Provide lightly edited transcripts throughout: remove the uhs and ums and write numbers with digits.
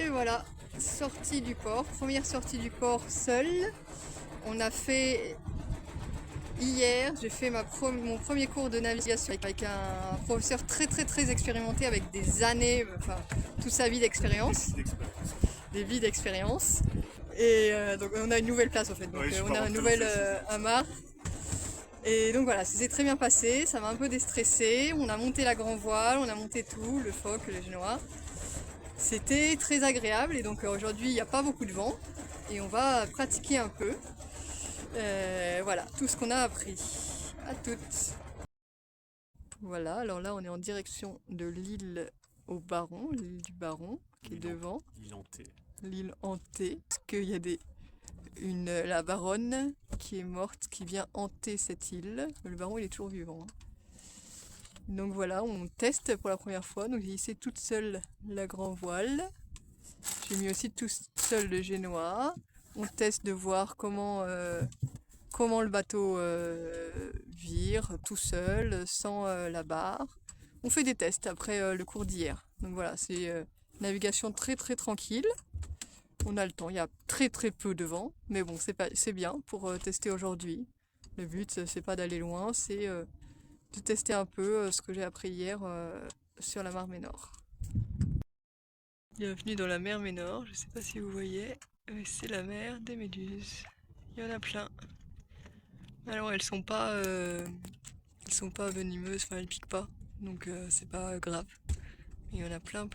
Et voilà, sortie du port, première sortie du port seule. On a fait hier, j'ai fait mon premier cours de navigation avec un professeur très expérimenté avec des années, enfin toute sa vie d'expérience, des vies d'expérience. Et donc on a une nouvelle place en fait, donc on a un nouvel amarre. Et donc voilà, ça s'est très bien passé, ça m'a un peu déstressé. On a monté la grand voile, on a monté tout, le phoque, le génois. C'était très agréable et donc aujourd'hui il n'y a pas beaucoup de vent et on va pratiquer un peu. Voilà, tout ce qu'on a appris. À toutes. Voilà, alors là on est en direction de l'île au Baron, l'île du Baron qui est devant. L'île hantée. L'île hantée, parce qu'il y a la baronne qui est morte, qui vient hanter cette île. Le baron il est toujours vivant. Donc voilà, on teste pour la première fois. Donc j'ai hissé toute seule la grand voile. J'ai mis aussi tout seul le génois. On teste de voir comment le bateau vire tout seul, sans la barre. On fait des tests après le cours d'hier. Donc voilà, c'est navigation très tranquille. On a le temps, il y a très peu de vent, mais bon, c'est bien pour tester aujourd'hui. Le but, c'est pas d'aller loin, c'est de tester un peu ce que j'ai appris hier sur la Mare Ménor. Bienvenue dans la mer Ménor, je sais pas si vous voyez, mais c'est la mer des méduses. Il y en a plein. Alors elles sont pas venimeuses, enfin elles piquent pas, donc c'est pas grave. Mais il y en a plein.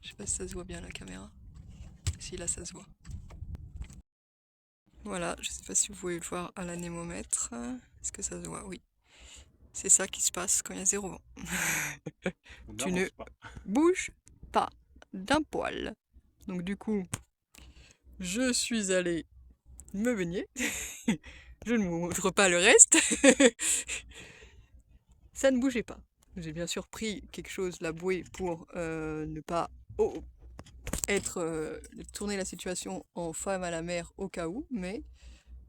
Je sais pas si ça se voit bien la caméra. Si là ça se voit. Voilà, je sais pas si vous pouvez le voir à l'anémomètre. Est-ce que ça se voit? Oui. C'est ça qui se passe quand il y a zéro vent. Tu ne bouges pas d'un poil. Donc du coup, je suis allée me baigner. Je ne vous montre pas le reste. Ça ne bougeait pas. J'ai bien sûr pris quelque chose, la bouée, pour ne pas tourner la situation en femme à la mer au cas où, mais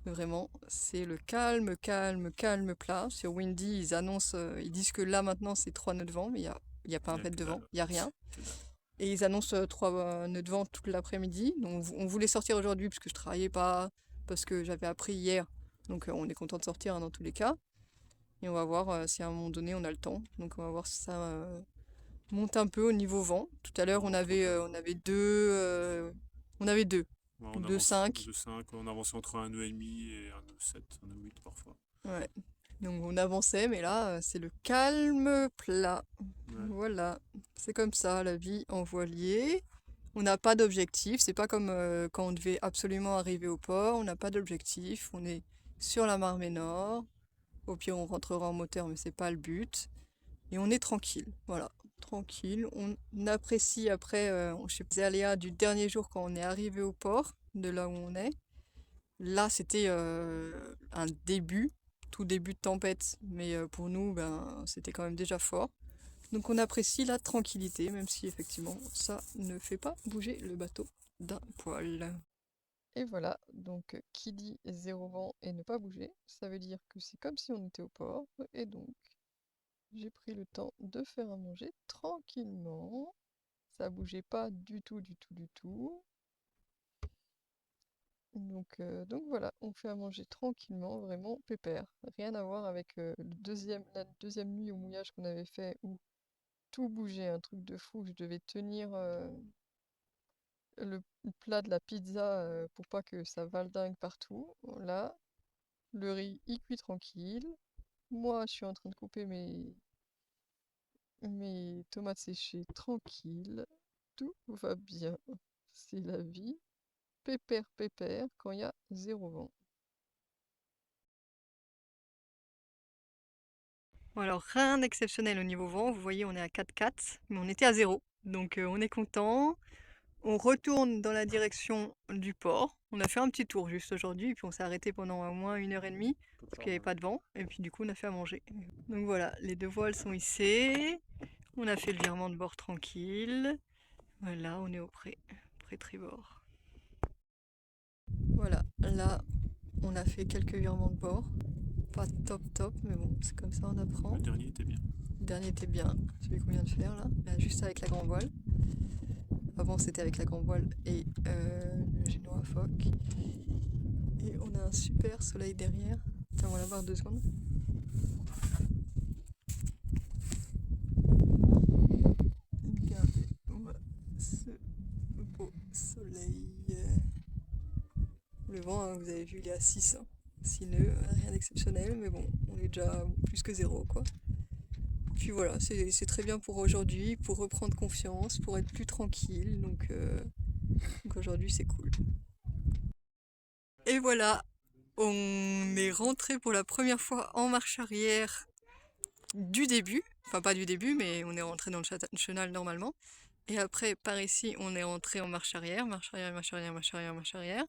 vraiment, c'est le calme plat. Sur Windy, ils disent que là maintenant c'est 3 nœuds de vent, mais il y a pas un pet de vent, il n'y a rien. Et ils annoncent 3 nœuds de vent toute l'après-midi. Donc on voulait sortir aujourd'hui parce que je travaillais pas, parce que j'avais appris hier. Donc on est content de sortir dans tous les cas. Et on va voir si à un moment donné on a le temps. Donc on va voir si ça monte un peu au niveau vent. Tout à l'heure on avait deux. Ouais, 2,5. 2,5, on avançait entre un nœud et demi et un nœud 7, un nœud 8 parfois. Ouais. Donc on avançait, mais là c'est le calme plat. Ouais. Voilà, c'est comme ça la vie en voilier. On n'a pas d'objectif, c'est pas comme quand on devait absolument arriver au port, on n'a pas d'objectif, on est sur la Mare Ménor. Au pire on rentrera en moteur, mais c'est pas le but. Et on est tranquille, voilà, tranquille. On apprécie après, je sais pas, les aléas du dernier jour quand on est arrivé au port, de là où on est. Là c'était un tout début de tempête, mais pour nous, c'était quand même déjà fort. Donc on apprécie la tranquillité, même si effectivement ça ne fait pas bouger le bateau d'un poil. Et voilà, donc qui dit zéro vent et ne pas bouger, ça veut dire que c'est comme si on était au port, et donc j'ai pris le temps de faire à manger tranquillement. Ça bougeait pas du tout. Donc voilà, on fait à manger tranquillement, vraiment pépère. Rien à voir avec la deuxième nuit au mouillage qu'on avait fait où tout bougeait, un truc de fou. Je devais tenir le plat de la pizza pour pas que ça valdingue partout. Là, le riz il cuit tranquille. Moi, je suis en train de couper mes tomates séchées tranquille. Tout va bien. C'est la vie. Pépère quand il y a zéro vent. Bon alors rien d'exceptionnel au niveau vent, vous voyez on est à 4,4, mais on était à 0, donc on est content. On retourne dans la direction du port, on a fait un petit tour juste aujourd'hui, puis on s'est arrêté pendant au moins 1h30, parce qu'il n'y avait pas de vent, et puis du coup on a fait à manger. Donc voilà, les 2 voiles sont hissées, on a fait le virement de bord tranquille, voilà on est au pré tribord. Voilà, là on a fait quelques virements de bord. Pas top, mais bon, c'est comme ça, on apprend. Le dernier était bien. Le dernier était bien, celui qu'on vient de faire là, juste avec la grand voile. avant c'était avec la grand voile et le génois phoque. Et on a un super soleil derrière. Tiens, on va la voir 2 secondes. Regardez, ce beau soleil. Le vent, hein, vous avez vu, il est à 6, 6 nœuds, rien d'exceptionnel, mais bon, on est déjà plus que 0, quoi. Puis voilà, c'est très bien pour aujourd'hui, pour reprendre confiance, pour être plus tranquille, donc aujourd'hui c'est cool. Et voilà, on est rentré pour la première fois en marche arrière du début, enfin pas du début, mais on est rentré dans le chenal normalement. Et après, par ici, on est rentré en marche arrière, marche arrière, marche arrière, marche arrière, marche arrière.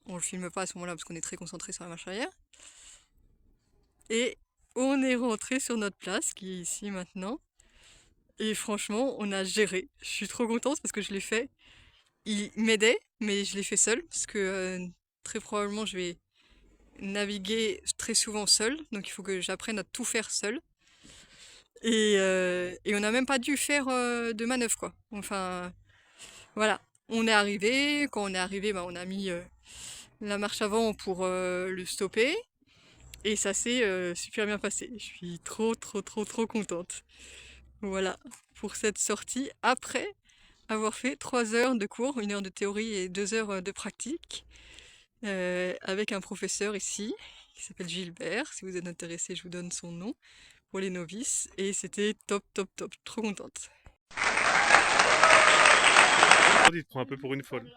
On le filme pas à ce moment-là parce qu'on est très concentré sur la marche arrière. Et on est rentré sur notre place, qui est ici maintenant. Et franchement, on a géré. Je suis trop contente parce que je l'ai fait. Il m'aidait, mais je l'ai fait seule parce que très probablement je vais naviguer très souvent seule. Donc il faut que j'apprenne à tout faire seule. Et on n'a même pas dû faire de manœuvre, quoi. Enfin, voilà. On est arrivé. Quand on est arrivé, bah, on a mis la marche avant pour le stopper. Et ça s'est super bien passé. Je suis trop contente. Voilà, pour cette sortie, après avoir fait 3 heures de cours, 1 heure de théorie et 2 heures de pratique, avec un professeur ici, qui s'appelle Gilbert. Si vous êtes intéressé, je vous donne son nom, pour les novices. Et c'était top, trop contente. Il te prend un peu pour une folle.